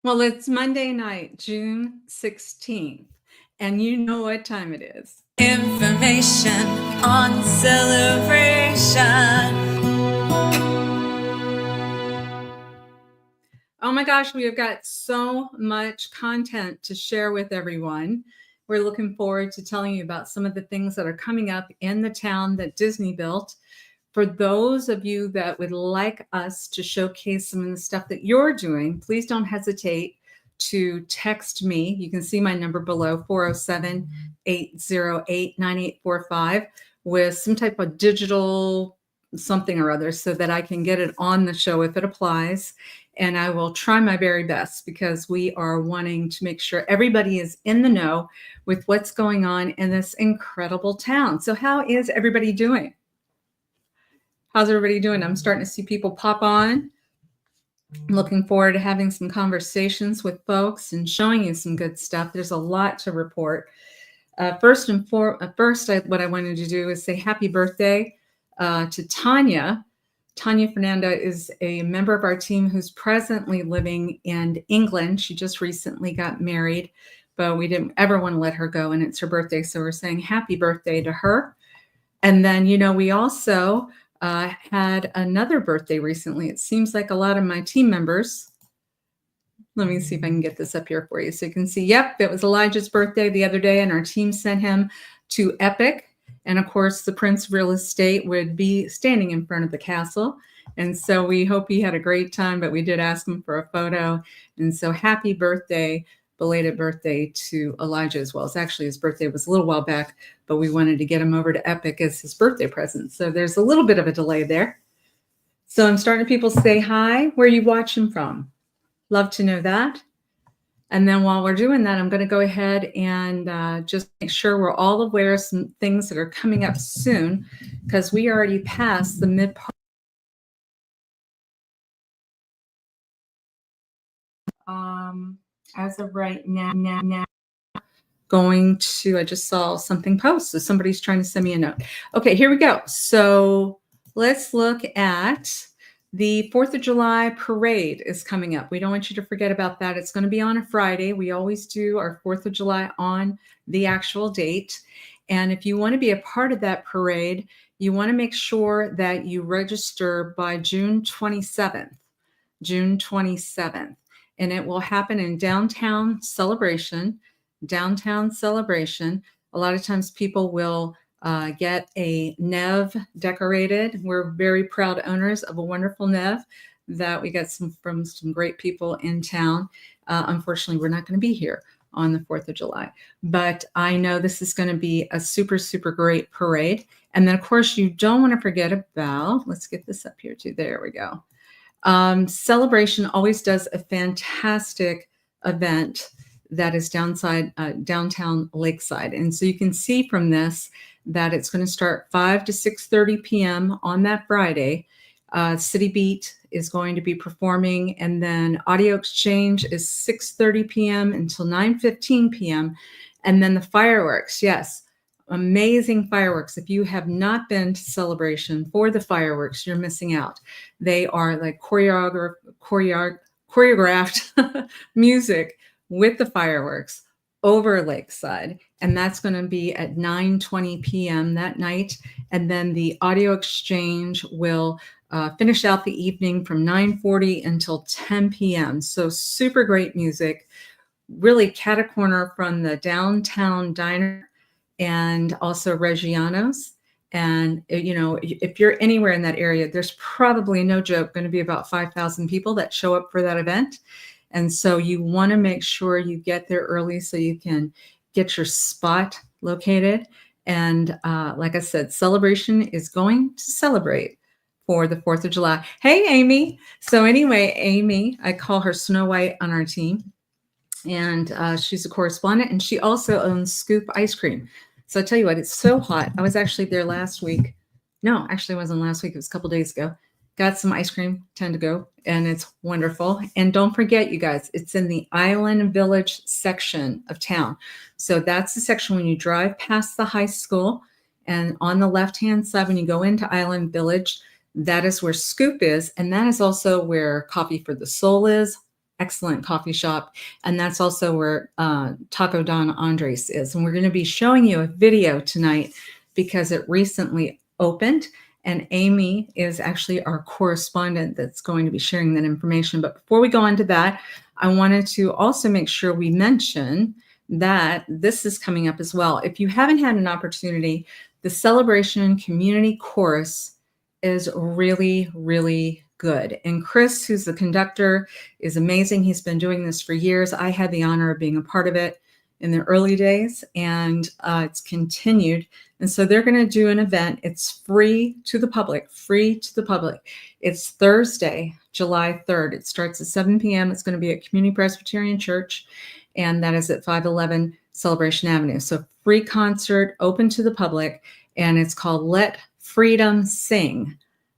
Well, it's Monday night, June 16th, and you know what time it is. Information on celebration. Oh my gosh, we have got so much content to share with everyone. We're looking forward to telling you about some of the things that are coming up in the town that Disney built. For those of you that would like us to showcase some of the stuff that you're doing, please don't hesitate to text me. You can see my number below, 407-808-9845, with some type of digital something or other so that I can get it on the show if it applies. And I will try my very best because we are wanting to make sure everybody is in the know with what's going on in this incredible town. So how is everybody doing? How's everybody doing? I'm starting to see people pop on. I'm looking forward to having some conversations with folks and showing you some good stuff. There's a lot to report. First, what I wanted to do is say happy birthday to Tanya. Tanya Fernanda is a member of our team who's presently living in England. She just recently got married, but we didn't ever want to let her go, and it's her birthday, so we're saying happy birthday to her. And then, we also had another birthday recently. It seems like a lot of my team members. Let me see if I can get this up here for you so you can see. Yep, it was Elijah's birthday the other day, and our team sent him to Epic. And of course, the Prince of Real Estate would be standing in front of the castle. And so we hope he had a great time, but we did ask him for a photo. And so happy birthday, belated birthday to Elijah as well. It's actually his birthday was a little while back, but we wanted to get him over to Epic as his birthday present. So there's a little bit of a delay there. So I'm starting people say hi. Where are you watching from? Love to know that. And then while we're doing that, I'm going to go ahead and just make sure we're all aware of some things that are coming up soon, because we already passed the mid-part. As of right now, going to, I just saw something post, so somebody's trying to send me a note. Okay, here we go. So let's look at the 4th of July parade is coming up. We don't want you to forget about that. It's going to be on a Friday. We always do our 4th of July on the actual date. And if you want to be a part of that parade, you want to make sure that you register by June 27th. June 27th. And it will happen in downtown celebration. Downtown celebration. A lot of times people will get a Nev decorated. We're very proud owners of a wonderful Nev that we got from some great people in town. Unfortunately, we're not going to be here on the 4th of July, but I know this is going to be a super, super great parade. And then, of course, you don't want to forget about, let's get this up here too. There we go. Celebration always does a fantastic event that is downtown Lakeside. And so you can see from this that it's going to start 5 to 6:30 p.m. on that Friday. City Beat is going to be performing, and then Audio Exchange is 6:30 p.m. until 9:15 p.m. And then the fireworks, yes, amazing fireworks. If you have not been to Celebration for the fireworks, you're missing out. They are like choreographed music with the fireworks over Lakeside. And that's going to be at 9:20 p.m. that night. And then the Audio Exchange will finish out the evening from 9:40 until 10 p.m. So super great music, really cat-a-corner from the downtown diner and also Reggiano's. And, if you're anywhere in that area, there's probably, no joke, going to be about 5,000 people that show up for that event. And so you want to make sure you get there early so you can get your spot located. And like I said, Celebration is going to celebrate for the 4th of July. Hey, Amy. So anyway, Amy, I call her Snow White on our team. And she's a correspondent, and she also owns Scoop Ice Cream. So I tell you what, it's so hot. I was actually there last week. No, actually it wasn't last week. It was a couple days ago. Got some ice cream, 10 to go, and it's wonderful. And don't forget, you guys, it's in the Island Village section of town. So that's the section when you drive past the high school, and on the left-hand side, when you go into Island Village, that is where Scoop is. And that is also where Coffee for the Soul is. excellent coffee shop. And that's also where Taco Don Andres is. And we're going to be showing you a video tonight because it recently opened. And Amy is actually our correspondent that's going to be sharing that information. But before we go on to that, I wanted to also make sure we mention that this is coming up as well. If you haven't had an opportunity, the Celebration Community Chorus is really, really good. And Chris, who's the conductor, is amazing. He's been doing this for years. I had the honor of being a part of it in the early days, and it's continued. And so they're going to do an event. It's free to the public, It's Thursday, July 3rd. It starts at 7 p.m. It's going to be at Community Presbyterian Church, and that is at 511 Celebration Avenue. So free concert, open to the public, and it's called Let Freedom Sing.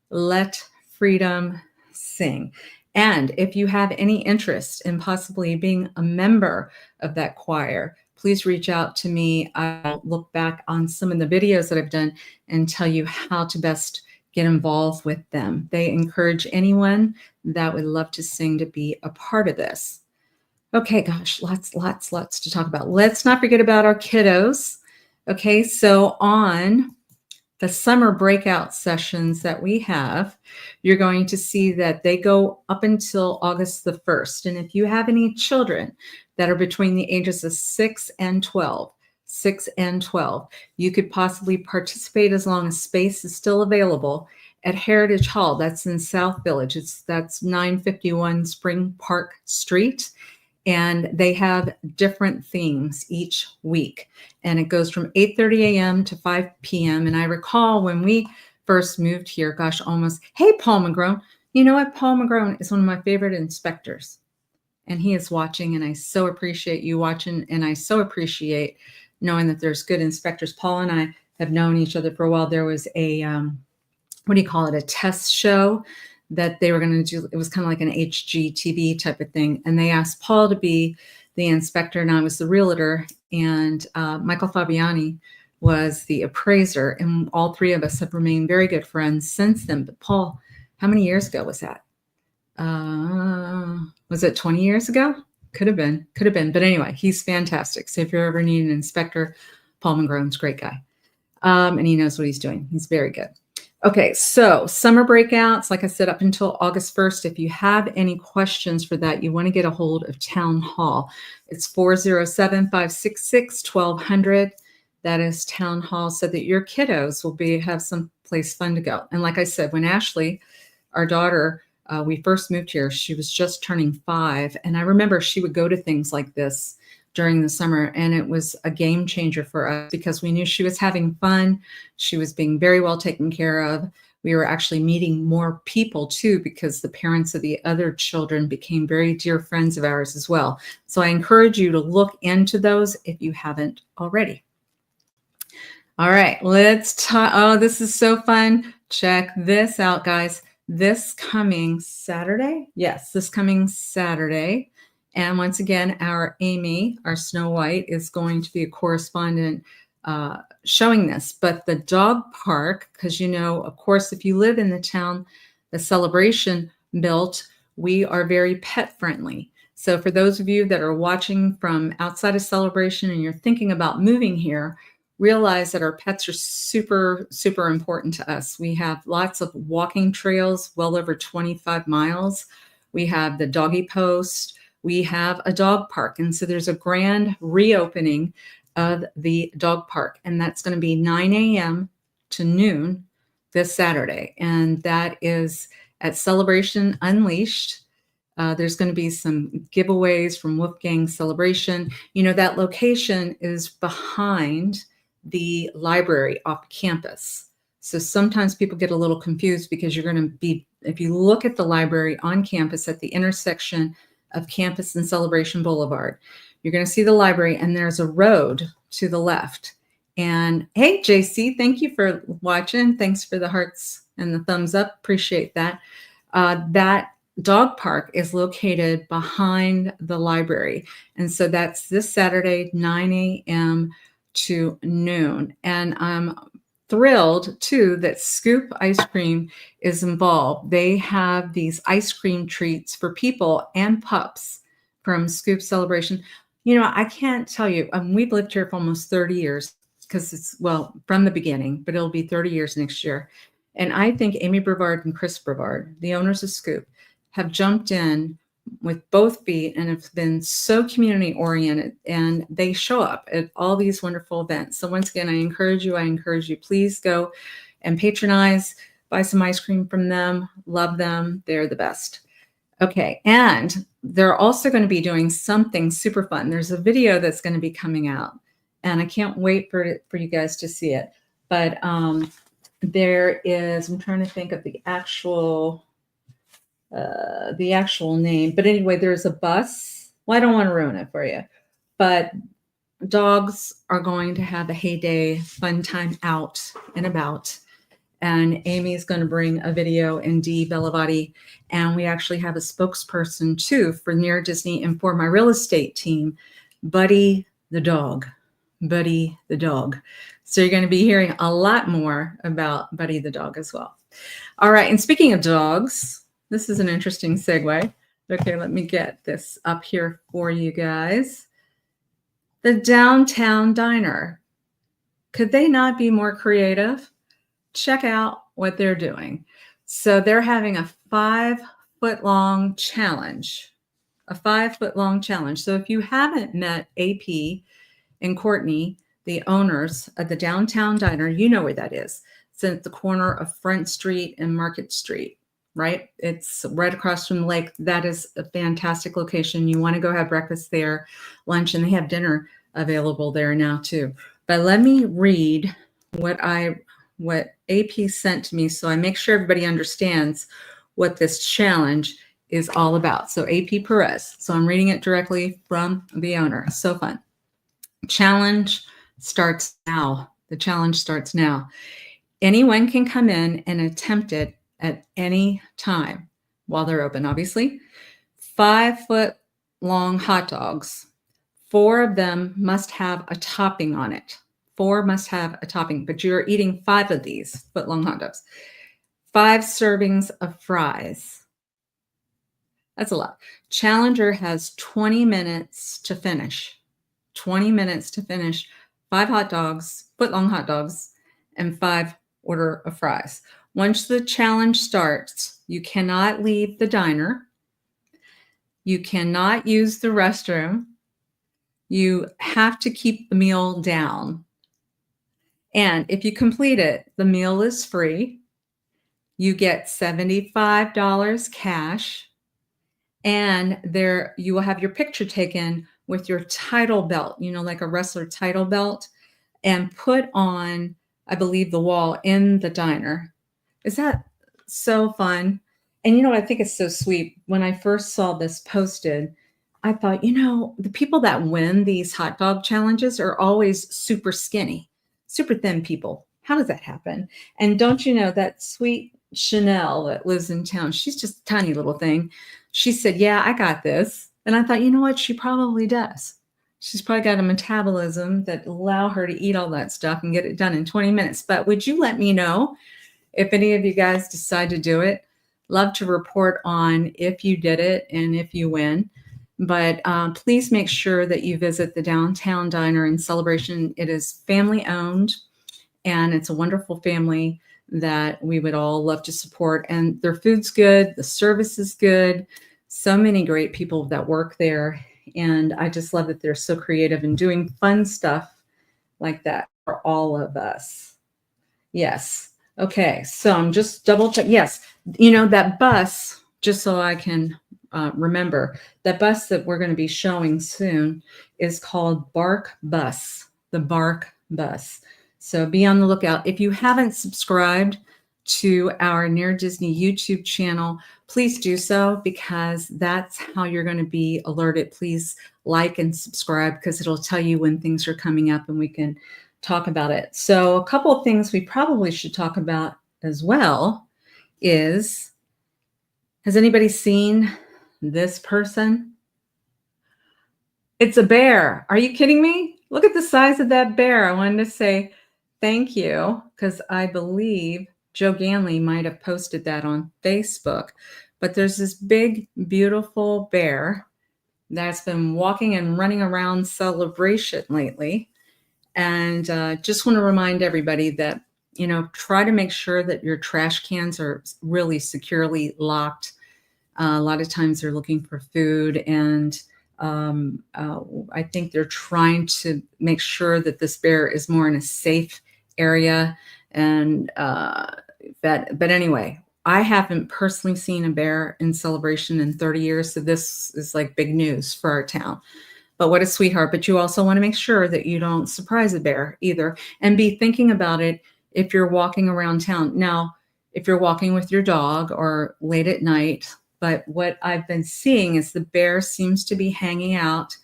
Let Freedom Sing. And if you have any interest in possibly being a member of that choir, please reach out to me. I'll look back on some of the videos that I've done and tell you how to best get involved with them. They encourage anyone that would love to sing to be a part of this. Okay, gosh, lots to talk about. Let's not forget about our kiddos. Okay, so on the summer breakout sessions that we have, you're going to see that they go up until August the 1st. And if you have any children that are between the ages of 6 and 12, you could possibly participate as long as space is still available at Heritage Hall. That's in South Village. That's 951 Spring Park Street. And they have different themes each week. And it goes from 8:30 a.m. to 5 p.m. And I recall when we first moved here, gosh, almost, hey, Paul McGrone. You know what? Paul McGrone is one of my favorite inspectors. And he is watching, and I so appreciate you watching. And I so appreciate knowing that there's good inspectors. Paul and I have known each other for a while. There was a, a test show that they were going to do. It was kind of like an HGTV type of thing. And they asked Paul to be the inspector, and I was the realtor, and Michael Fabiani was the appraiser. And all three of us have remained very good friends since then. But Paul, how many years ago was that? Was it 20 years ago? Could have been. But anyway, he's fantastic. So if you ever need an inspector, Paul Mongrone's a great guy. And he knows what he's doing. He's very good. Okay, so summer breakouts, like I said, up until August 1st. If you have any questions for that, you want to get a hold of Town Hall. It's 407-566-1200. That is Town Hall, so that your kiddos will have some place fun to go. And like I said, when Ashley, our daughter, we first moved here, she was just turning 5. And I remember she would go to things like this during the summer, and it was a game changer for us because we knew she was having fun. She was being very well taken care of. We were actually meeting more people too, because the parents of the other children became very dear friends of ours as well. So I encourage you to look into those if you haven't already. All right, let's talk. Oh, this is so fun. Check this out, guys. This coming Saturday. Yes, this coming Saturday. And once again, our Amy, our Snow White, is going to be a correspondent showing this. But the dog park, because of course, if you live in the town the Celebration built, we are very pet friendly. So for those of you that are watching from outside of Celebration and you're thinking about moving here, realize that our pets are super, super important to us. We have lots of walking trails, well over 25 miles. We have the doggy post. We have a dog park. And so there's a grand reopening of the dog park. And that's going to be 9 a.m. to noon this Saturday. And that is at Celebration Unleashed. There's going to be some giveaways from Wolfgang Celebration. That location is behind the library off campus. So sometimes people get a little confused because you're going to be, if you look at the library on campus at the intersection of Campus and Celebration Boulevard, you're going to see the library, and there's a road to the left. And hey, JC, thank you for watching. Thanks for the hearts and the thumbs up. Appreciate that. That dog park is located behind the library. And so that's this Saturday, 9 a.m. to noon. And I'm thrilled too that Scoop Ice Cream is involved. They have these ice cream treats for people and pups from Scoop Celebration. I can't tell you, we've lived here for almost 30 years because well, from the beginning, but it'll be 30 years next year. And I think Amy Brevard and Chris Brevard, the owners of Scoop, have jumped in with both feet and have been so community oriented, and they show up at all these wonderful events. So once again, I encourage you, please go and patronize, buy some ice cream from them. Love them. They're the best. Okay. And they're also going to be doing something super fun. There's a video that's going to be coming out, and I can't wait for you guys to see it. But there is, I'm trying to think of the actual name. But anyway, there's a bus. Well, I don't want to ruin it for you, but dogs are going to have a heyday, fun time out and about. And Amy is going to bring a video, and Dee Bellavati. And we actually have a spokesperson too for Near Disney and for my real estate team, Buddy the dog. Buddy the dog. So you're going to be hearing a lot more about Buddy the dog as well. All right. And speaking of dogs, this is an interesting segue. Okay, let me get this up here for you guys. The Downtown Diner. Could they not be more creative? Check out what they're doing. So they're having a 5-foot-long challenge. A 5-foot-long challenge. So if you haven't met AP and Courtney, the owners of the Downtown Diner, you know where that is. It's at the corner of Front Street and Market Street. Right? It's right across from the lake. That is a fantastic location. You want to go have breakfast there, lunch, and they have dinner available there now too. But let me read what AP sent to me so I make sure everybody understands what this challenge is all about. So AP Perez. So I'm reading it directly from the owner. So fun. Challenge starts now. The challenge starts now. Anyone can come in and attempt it at any time while they're open, obviously. 5-foot-long hot dogs. 4 of them must have a topping on it. 4 must have a topping, but you're eating 5 of these foot-long hot dogs. 5 servings of fries. That's a lot. Challenger has 20 minutes to finish. 20 minutes to finish 5 hot dogs, foot-long hot dogs, and 5 order of fries. Once the challenge starts, you cannot leave the diner. You cannot use the restroom. You have to keep the meal down. And if you complete it, the meal is free. You get $75 cash. And there you will have your picture taken with your title belt, like a wrestler title belt, and put on, I believe, the wall in the diner. Is that so fun? And I think it's so sweet. When I first saw this posted, I thought, the people that win these hot dog challenges are always super skinny, super thin people. How does that happen? And don't you know that sweet Chanel that lives in town? She's just a tiny little thing. She said, yeah, I got this. And I thought, you know what? She probably does. She's probably got a metabolism that allow her to eat all that stuff and get it done in 20 minutes. But would you let me know if any of you guys decide to do it? Love to report on if you did it and if you win. But please make sure that you visit the Downtown Diner in Celebration. It is family owned, and it's a wonderful family that we would all love to support. And their food's good. The service is good. So many great people that work there. And I just love that they're so creative and doing fun stuff like that for all of us. Yes. Okay, so I'm just double check. Yes, that bus, just so I can remember, that bus that we're going to be showing soon is called Bark Bus, the Bark Bus. So be on the lookout. If you haven't subscribed to our Near Disney YouTube channel, please do so, because that's how you're going to be alerted. Please like and subscribe, because it'll tell you when things are coming up and we can talk about it. So a couple of things we probably should talk about as well is, has anybody seen this person? It's a bear. Are you kidding me? Look at the size of that bear. I wanted to say Thank you, because I believe Joe Ganley might have posted that on Facebook. But there's this big, beautiful bear that's been walking and running around Celebration lately. And just want to remind everybody that, try to make sure that your trash cans are really securely locked. A lot of times they're looking for food, and I think they're trying to make sure that this bear is more in a safe area. And but anyway, I haven't personally seen a bear in Celebration in 30 years, so this is like big news for our town. But what a sweetheart. But you also want to make sure that you don't surprise a bear either, and be thinking about it if you're walking around town. Now, if you're walking with your dog or late at night, but what I've been seeing is the bear seems to be hanging out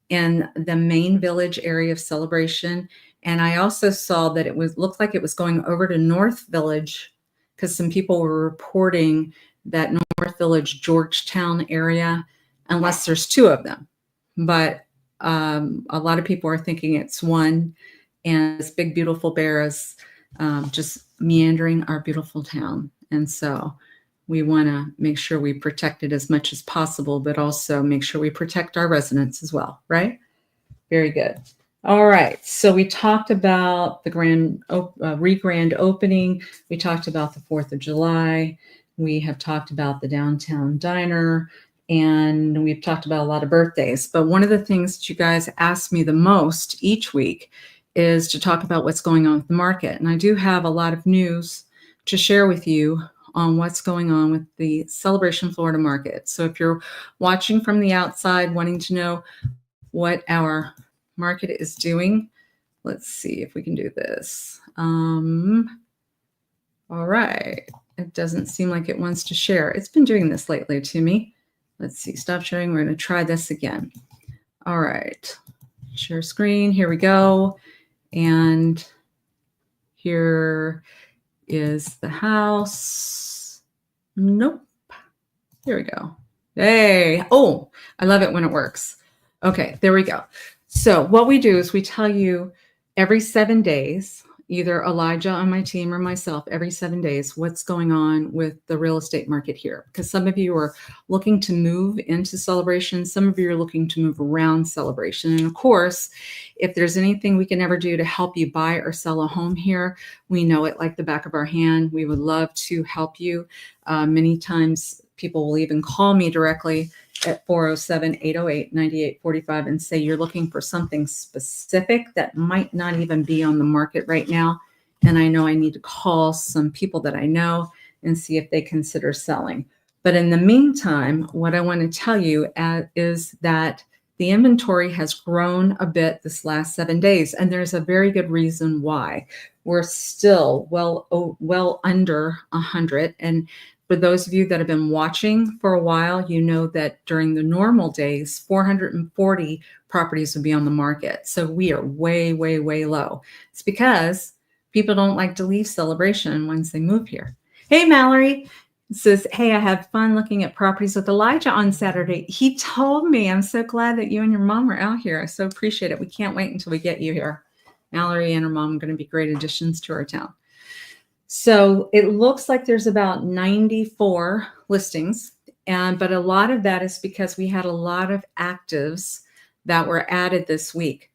in the main village area of Celebration. And I also saw that looked like it was going over to North Village, because some people were reporting that North Village, Georgetown area, unless there's two of them. But a lot of people are thinking it's one, and this big, beautiful bear is just meandering our beautiful town. And so we want to make sure we protect it as much as possible, but also make sure we protect our residents as well, right? Very good. All right. So we talked about the grand opening. We talked about the 4th of July. We have talked about the downtown diner, and we've talked about a lot of birthdays. But one of the things that you guys ask me the most each week is to talk about what's going on with the market. And I do have a lot of news to share with you on what's going on with the Celebration Florida market. So if you're watching from the outside, wanting to know what our market is doing, let's see if we can do this. All right. It doesn't seem like it wants to share. It's been doing this lately to me. Let's see, stop sharing. We're going to try this again. All right. Share screen. Here we go. And here is the house. Nope. Here we go. Hey. Oh, I love it when it works. Okay, there we go. So what we do is we tell you every 7 days, either Elijah on my team or myself, every 7 days, what's going on with the real estate market here. Because some of you are looking to move into Celebration. Some of you are looking to move around Celebration. And of course, if there's anything we can ever do to help you buy or sell a home here, we know it like the back of our hand. We would love to help you. Many times people will even call me directly at 407-808-9845 and say you're looking for something specific that might not even be on the market right now. And I know I need to call some people that I know and see if they consider selling. But in the meantime, what I want to tell you is that the inventory has grown a bit this last 7 days, and there's a very good reason why. We're still well under 100, and for those of you that have been watching for a while, you know that during the normal days, 440 properties would be on the market. So we are way, way, way low. It's because people don't like to leave Celebration once they move here. Hey, Mallory says, hey, I had fun looking at properties with Elijah on Saturday. He told me. I'm so glad that you and your mom are out here. I so appreciate it. We can't wait until we get you here. Mallory and her mom are going to be great additions to our town. So it looks like there's about 94 listings, but a lot of that is because we had a lot of actives that were added this week,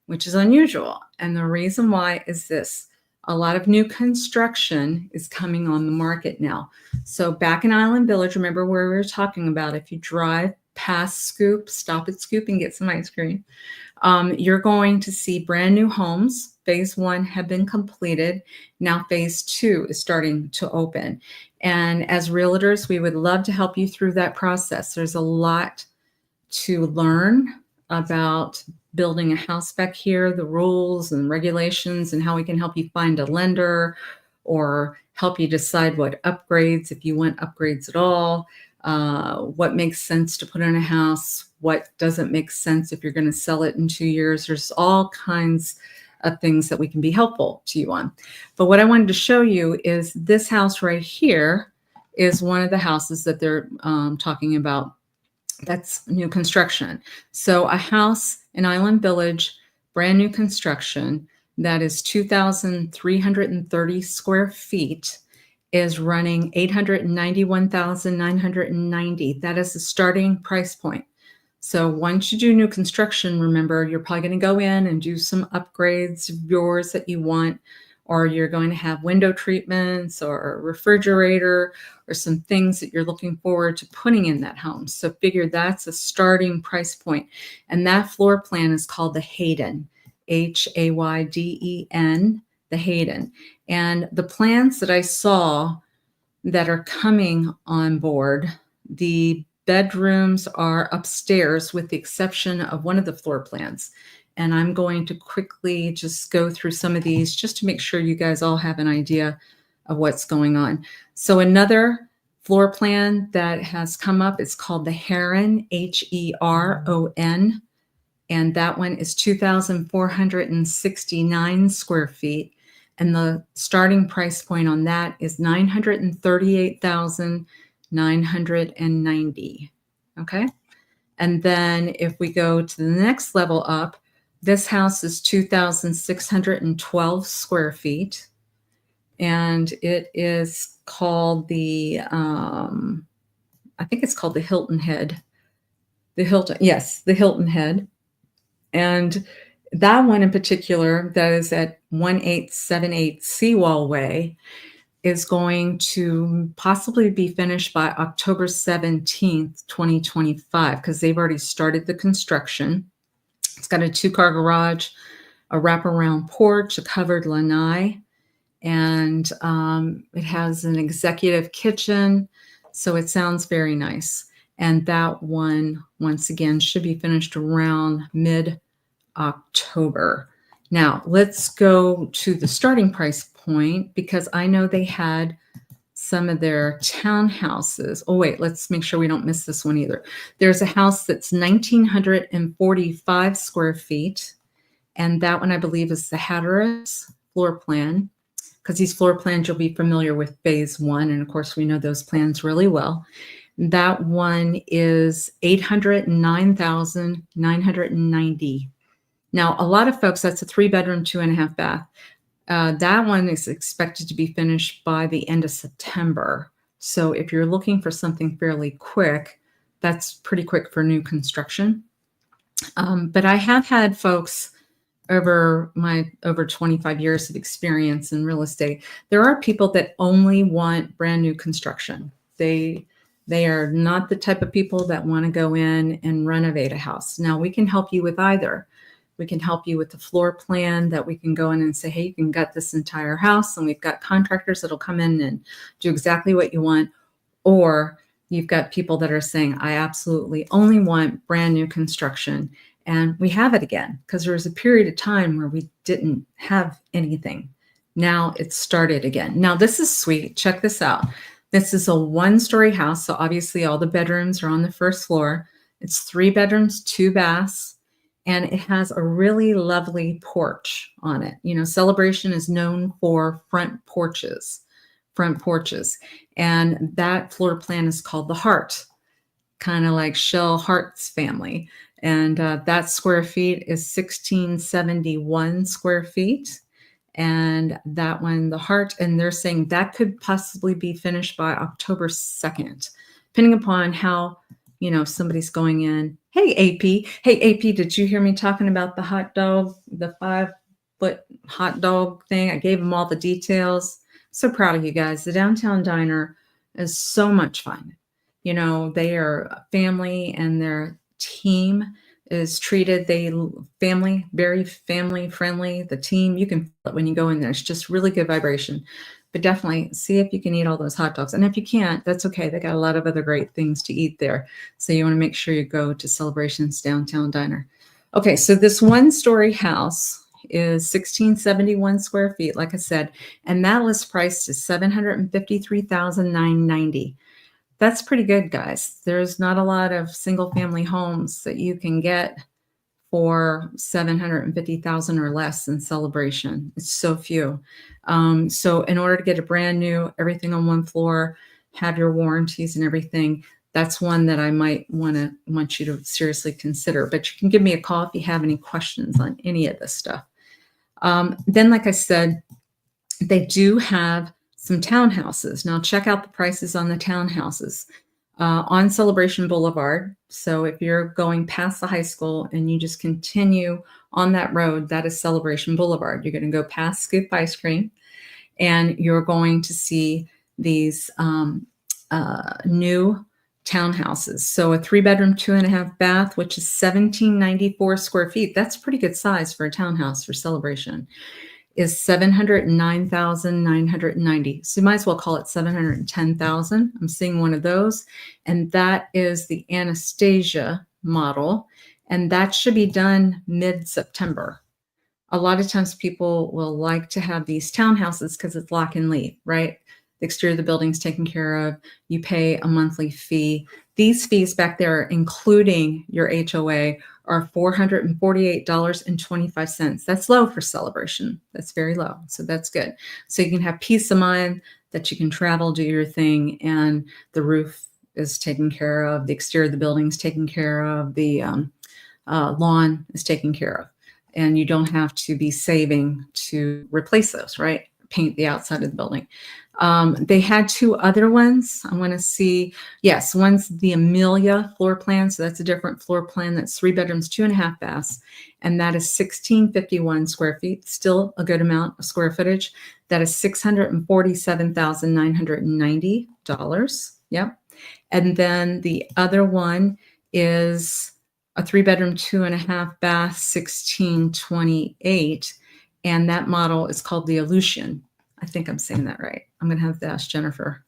which is unusual. And the reason why is this: a lot of new construction is coming on the market now. So back in Island Village, remember where we were talking about, if you drive past Scoop, stop at Scoop and get some ice cream. You're going to see brand new homes. Phase 1 have been completed. Now phase 2 is starting to open. And as realtors, we would love to help you through that process. There's a lot to learn about building a house back here, the rules and regulations, and how we can help you find a lender or help you decide what upgrades, if you want upgrades at all, what makes sense to put in a house, what doesn't make sense if you're going to sell it in 2 years. There's all kinds of things that we can be helpful to you on. But what I wanted to show you is this house right here is one of the houses that they're talking about. That's new construction. So a house in Island Village, brand new construction, that is 2,330 square feet is running 891,990. That is the starting price point. So once you do new construction, remember, you're probably going to go in and do some upgrades of yours that you want, or you're going to have window treatments or a refrigerator or some things that you're looking forward to putting in that home. So figure that's a starting price point. And that floor plan is called the Hayden, Hayden, the Hayden. And the plans that I saw that are coming on board, the bedrooms are upstairs with the exception of one of the floor plans. And I'm going to quickly just go through some of these just to make sure you guys all have an idea of what's going on. So another floor plan that has come up is called the Heron, Heron. And that one is 2,469 square feet. And the starting price point on that is 938,990. Okay. And then if we go to the next level up, this house is 2,612 square feet. And it is called the, I think it's called the Hilton Head. The Hilton Head. And that one in particular, that is at 1878 Seawall Way, is going to possibly be finished by October 17th, 2025, because they've already started the construction. It's got a 2-car garage, a wraparound porch, a covered lanai, and it has an executive kitchen. So it sounds very nice. And that one, once again, should be finished around mid-October. Now, let's go to the starting price point, because I know they had some of their townhouses. Oh, wait, let's make sure we don't miss this one either. There's a house that's 1,945 square feet. And that one, I believe, is the Hatteras floor plan, because these floor plans you'll be familiar with phase 1. And of course, we know those plans really well. That one is 809,990. Now, a lot of folks, that's a 3-bedroom, 2.5 bath. That one is expected to be finished by the end of September. So if you're looking for something fairly quick, that's pretty quick for new construction. But I have had folks over 25 years of experience in real estate. There are people that only want brand new construction. They are not the type of people that want to go in and renovate a house. Now, we can help you with either. We can help you with the floor plan that we can go in and say, hey, you can gut this entire house, and we've got contractors that'll come in and do exactly what you want. Or you've got people that are saying, I absolutely only want brand new construction. And we have it again, because there was a period of time where we didn't have anything. Now it's started again. Now this is sweet. Check this out. This is a 1-story house. So obviously all the bedrooms are on the first floor. It's 3 bedrooms, 2 baths, and it has a really lovely porch on it. You know, Celebration is known for front porches. And that floor plan is called the Heart, kind of like Shell Hart's family. And that square feet is 1,671 square feet. And that one, the Heart, and they're saying that could possibly be finished by October 2nd, depending upon how, you know, somebody's going in. Hey, AP. Hey, AP, did you hear me talking about the hot dog, the 5-foot hot dog thing? I gave them all the details. So proud of you guys. The Downtown Diner is so much fun. You know, they are a family, and their team is treated, very family friendly. The team, you can feel it when you go in there. It's just really good vibration. But definitely see if you can eat all those hot dogs. And if you can't, that's okay. They got a lot of other great things to eat there. So you want to make sure you go to Celebration's Downtown Diner. Okay, so this 1-story house is 1,671 square feet, like I said, and that list price is $753,990. That's pretty good, guys. There's not a lot of single family homes that you can get for $750,000 or less in Celebration. It's so few. So in order to get a brand new, everything on one floor, have your warranties and everything, that's one that I might want you to seriously consider. But you can give me a call if you have any questions on any of this stuff. Then, like I said, they do have some townhouses. Now, check out the prices on the townhouses on Celebration Boulevard. So if you're going past the high school and you just continue on that road, that is Celebration Boulevard. You're going to go past Scoop Ice Cream, and you're going to see these new townhouses. So a 3-bedroom, 2.5 bath, which is 1,794 square feet. That's pretty good size for a townhouse for Celebration. Is $709,990. So you might as well call it $710,000. I'm seeing one of those, and that is the Anastasia model, and that should be done mid-September. A lot of times people will like to have these townhouses because it's lock and lead, right? The exterior of the building's taken care of. You pay a monthly fee. These fees back there, including your HOA, are $448.25. That's low for Celebration. That's very low. So that's good. So you can have peace of mind that you can travel, do your thing, and the roof is taken care of. The exterior of the building is taken care of. The lawn is taken care of. And you don't have to be saving to replace those, right? Paint the outside of the building. They had 2 other ones. I want to see. Yes, one's the Amelia floor plan. So that's a different floor plan. That's 3 bedrooms, 2.5 baths. And that is 1,651 square feet. Still a good amount of square footage. That is $647,990. Yep. And then the other one is a 3-bedroom, 2.5 bath, 1,628. And that model is called the Aleutian. I think I'm saying that right. I'm going to have to ask Jennifer.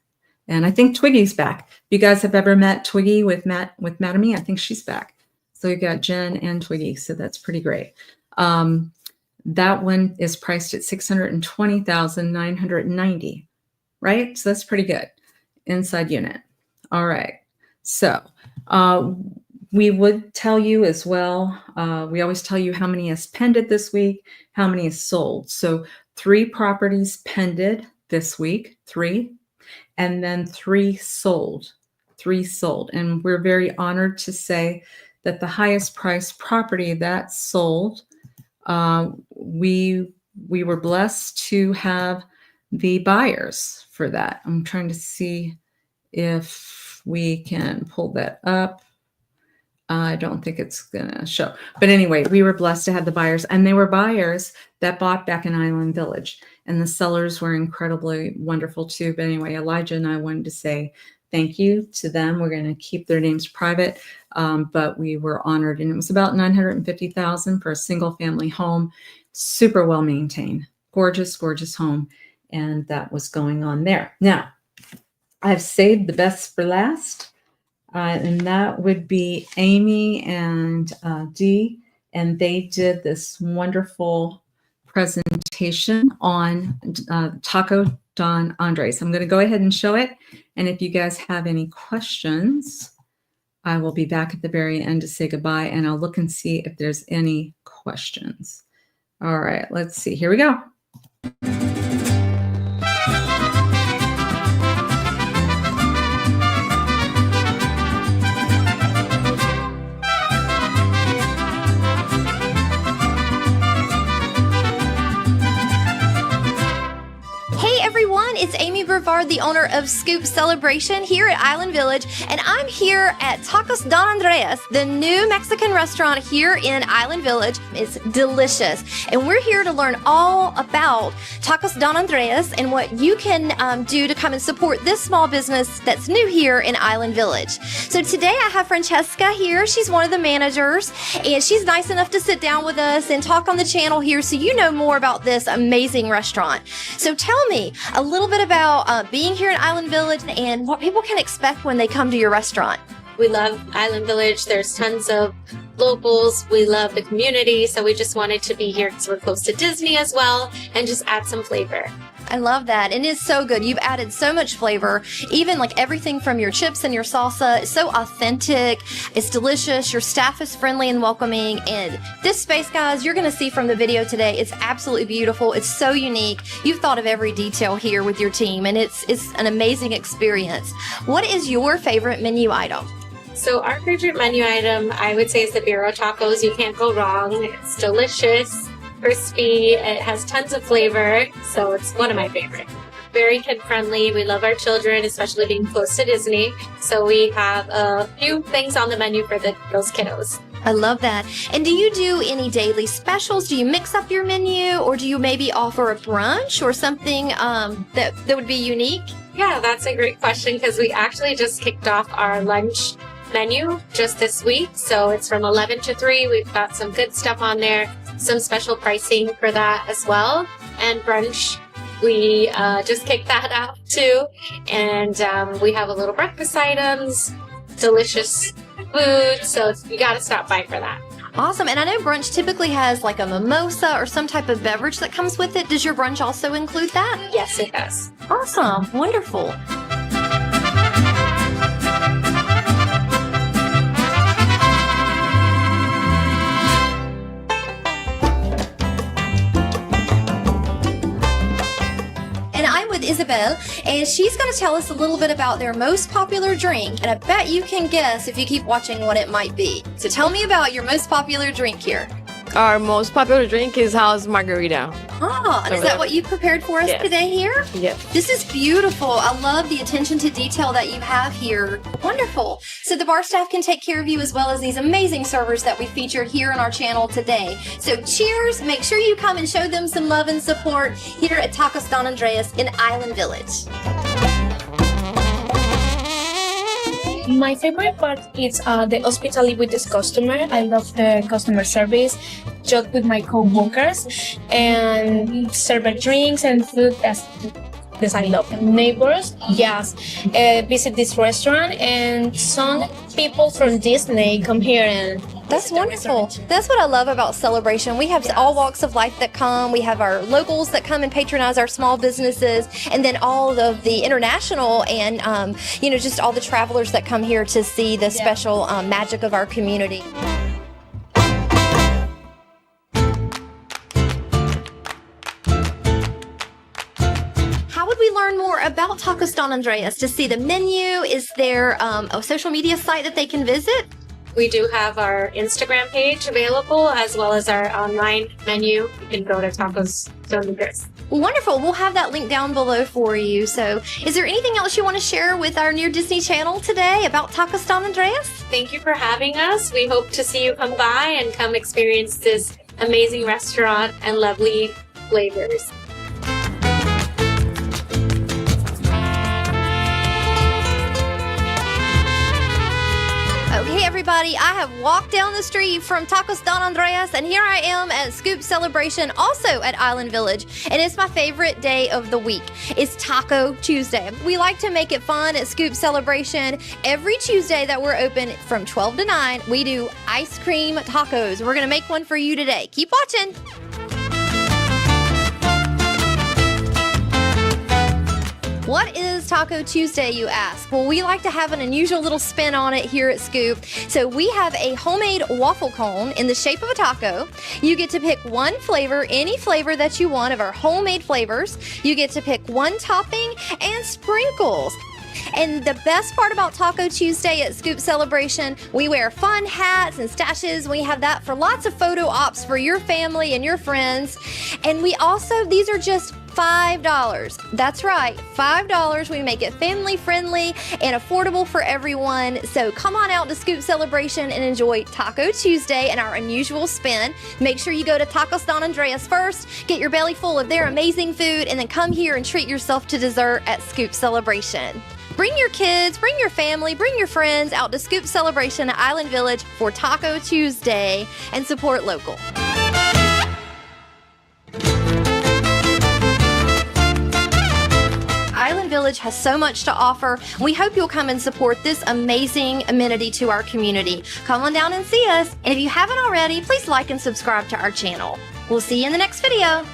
And I think Twiggy's back. If you guys have ever met Twiggy with Mattamy, I think she's back. So you got Jen and Twiggy. So that's pretty great. That one is priced at $620,990, right? So that's pretty good. Inside unit. All right. So we would tell you as well, we always tell you how many is pended this week, how many is sold. So 3 properties pended this week, 3, and then 3 sold. 3 sold. And we're very honored to say that the highest priced property that sold, we were blessed to have the buyers for that. I'm trying to see if we can pull that up. I don't think it's going to show. But anyway, we were blessed to have the buyers, and they were buyers that bought back in Island Village. And the sellers were incredibly wonderful too. But anyway, Elijah and I wanted to say thank you to them. We're going to keep their names private, but we were honored. And it was about $950,000 for a single family home. Super well maintained. Gorgeous, gorgeous home. And that was going on there. Now, I've saved the best for last. And that would be Amy and Dee, and they did this wonderful presentation on Taco Don Andres. I'm going to go ahead and show it, and if you guys have any questions, I will be back at the very end to say goodbye, and I'll look and see if there's any questions. All right, let's see. Here we go. It's Amy Brevard, the owner of Scoop Celebration here at Island Village, and I'm here at Tacos Don Andres, the new Mexican restaurant here in Island Village. It's delicious, and we're here to learn all about Tacos Don Andres and what you can do to come and support this small business that's new here in Island Village. So today I have Francesca here. She's one of the managers, and she's nice enough to sit down with us and talk on the channel here so you know more about this amazing restaurant. So tell me a little bit about being here in Island Village and what people can expect when they come to your restaurant. We love Island Village. There's tons of locals. We love the community. So we just wanted to be here because we're close to Disney as well and just add some flavor. I love that. And it's so good. You've added so much flavor, even like everything from your chips and your salsa. It's so authentic. It's delicious. Your staff is friendly and welcoming. And this space, guys, you're going to see from the video today, it's absolutely beautiful. It's so unique. You've thought of every detail here with your team, and it's an amazing experience. What is your favorite menu item? So our favorite menu item, I would say, is the Birria tacos. You can't go wrong. It's delicious. crispy. It has tons of flavor, so it's one of my favorite. Very kid-friendly. We love our children, especially being close to Disney. So we have a few those on the menu for those kiddos. I love that. And do you do any daily specials? Do you mix up your menu, or do you maybe offer a brunch or something that would be unique? Yeah, that's a great question because we actually just kicked off our lunch menu just this week. So it's from 11 to 3. We've got some good stuff on there, some special pricing for that as well. And brunch, we just kicked that out too. And we have a little breakfast items, delicious food. So you got to stop by for that. Awesome. And I know brunch typically has like a mimosa or some type of beverage that comes with it. Does your brunch also include that? Yes, it does. Awesome. Wonderful. Isabel, and she's going to tell us a little bit about their most popular drink, and I bet you can guess if you keep watching what it might be. So tell me about your most popular drink here. Our most popular drink is house margarita. Ah, and is that what you prepared for us today here? Yes. This is beautiful. I love the attention to detail that you have here. Wonderful. So the bar staff can take care of you as well as these amazing servers that we featured here on our channel today. So cheers. Make sure you come and show them some love and support here at Tacos Don Andres in Island Village. My favorite part is the hospitality with this customer. I love the customer service, joke with my co-workers, and serve drinks and food. That's I love. Neighbors, yes, visit this restaurant, and some people from Disney come here and. That's wonderful. That's what I love about Celebration. We have all walks of life that come. We have our locals that come and patronize our small businesses, and then all of the international and, just all the travelers that come here to see the special magic of our community. How would we learn more about Tacos Don Andres? To see the menu, is there a social media site that they can visit? We do have our Instagram page available as well as our online menu. You can go to Tacos Don Andres. Wonderful. We'll have that link down below for you. So is there anything else you want to share with our Near Disney channel today about Tacos Don Andres? Thank you for having us. We hope to see you come by and come experience this amazing restaurant and lovely flavors. Okay, everybody, I have walked down the street from Tacos Don Andres, and here I am at Scoop Celebration, also at Island Village, and it's my favorite day of the week. It's Taco Tuesday. We like to make it fun at Scoop Celebration. Every Tuesday that we're open from 12 to 9, we do ice cream tacos. We're going to make one for you today. Keep watching. What is Taco Tuesday, you ask? Well, we like to have an unusual little spin on it here at Scoop. So we have a homemade waffle cone in the shape of a taco. You get to pick one flavor, any flavor that you want of our homemade flavors. You get to pick one topping and sprinkles. And the best part about Taco Tuesday at Scoop Celebration, we wear fun hats and stashes. We have that for lots of photo ops for your family and your friends. And we also, these are just $5. That's right, $5. We make it family friendly and affordable for everyone. So come on out to Scoop Celebration and enjoy Taco Tuesday and our unusual spin. Make sure you go to Tacos Don Andres first, get your belly full of their amazing food, and then come here and treat yourself to dessert at Scoop Celebration. Bring your kids, bring your family, bring your friends out to Scoop Celebration at Island Village for Taco Tuesday and support local. Island Village has so much to offer. We hope you'll come and support this amazing amenity to our community. Come on down and see us. And if you haven't already, please like and subscribe to our channel. We'll see you in the next video.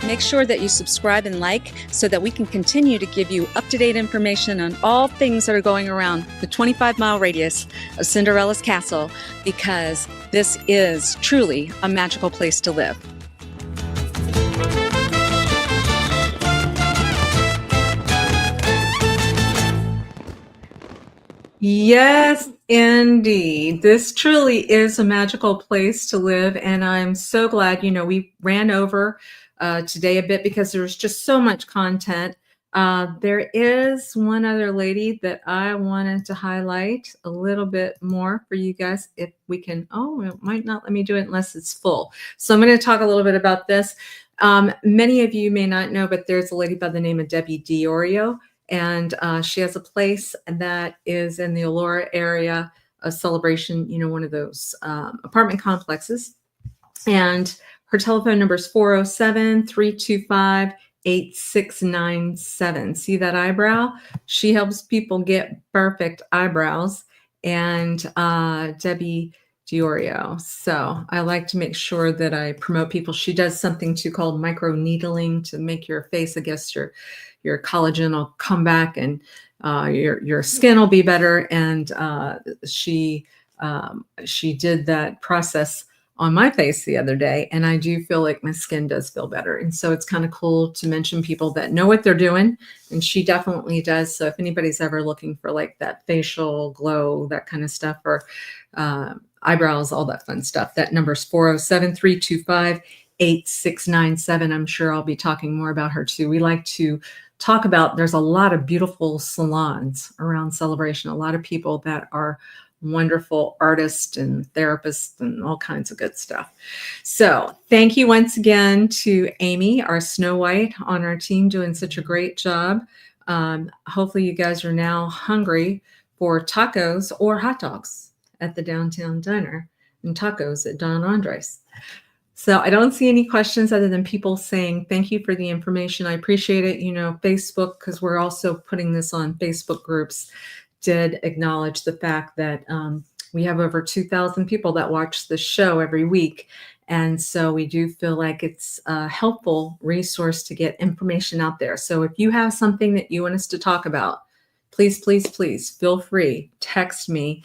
Make sure that you subscribe and like so that we can continue to give you up-to-date information on all things that are going around the 25-mile radius of Cinderella's Castle, because this is truly a magical place to live. Yes, indeed. This truly is a magical place to live. And I'm so glad, we ran over today a bit because there's just so much content. There is one other lady that I wanted to highlight a little bit more for you guys. If we can, oh, it might not let me do it unless it's full. So I'm going to talk a little bit about this. Many of you may not know, but there's a lady by the name of Debbie Diorio. And she has a place that is in the Aurora area, a Celebration, one of those apartment complexes. And her telephone number is 407-325-8697. See that eyebrow? She helps people get perfect eyebrows. And Debbie Diorio. So I like to make sure that I promote people. She does something too called micro needling to make your face, I guess, your collagen will come back and your skin will be better. And she did that process on my face the other day, and I do feel like my skin does feel better. And so it's kind of cool to mention people that know what they're doing, and she definitely does. So if anybody's ever looking for like that facial glow, that kind of stuff, or eyebrows, all that fun stuff, that number is 407-325-8697. I'm sure I'll be talking more about her too. We like to talk about, there's a lot of beautiful salons around Celebration, a lot of people that are wonderful artists and therapists and all kinds of good stuff. So thank you once again to Amy, our Snow White on our team, doing such a great job. Hopefully you guys are now hungry for tacos or hot dogs at the downtown diner and tacos at Don Andres. So I don't see any questions other than people saying thank you for the information. I appreciate it. Facebook, because we're also putting this on Facebook groups, did acknowledge the fact that we have over 2,000 people that watch the show every week. And so we do feel like it's a helpful resource to get information out there. So if you have something that you want us to talk about, please, please, please feel free. Text me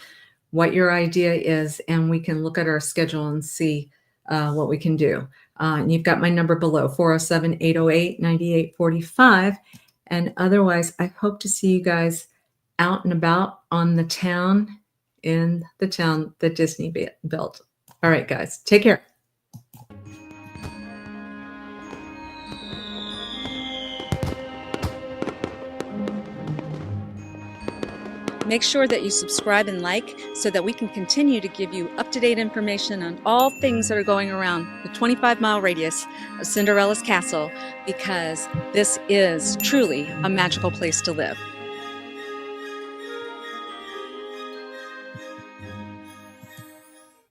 what your idea is, and we can look at our schedule and see what we can do. And you've got my number below, 407-808-9845. And otherwise, I hope to see you guys out and about on the town, in the town that Disney built. All right, guys, take care. Make sure that you subscribe and like so that we can continue to give you up-to-date information on all things that are going around the 25-mile radius of Cinderella's castle, because this is truly a magical place to live.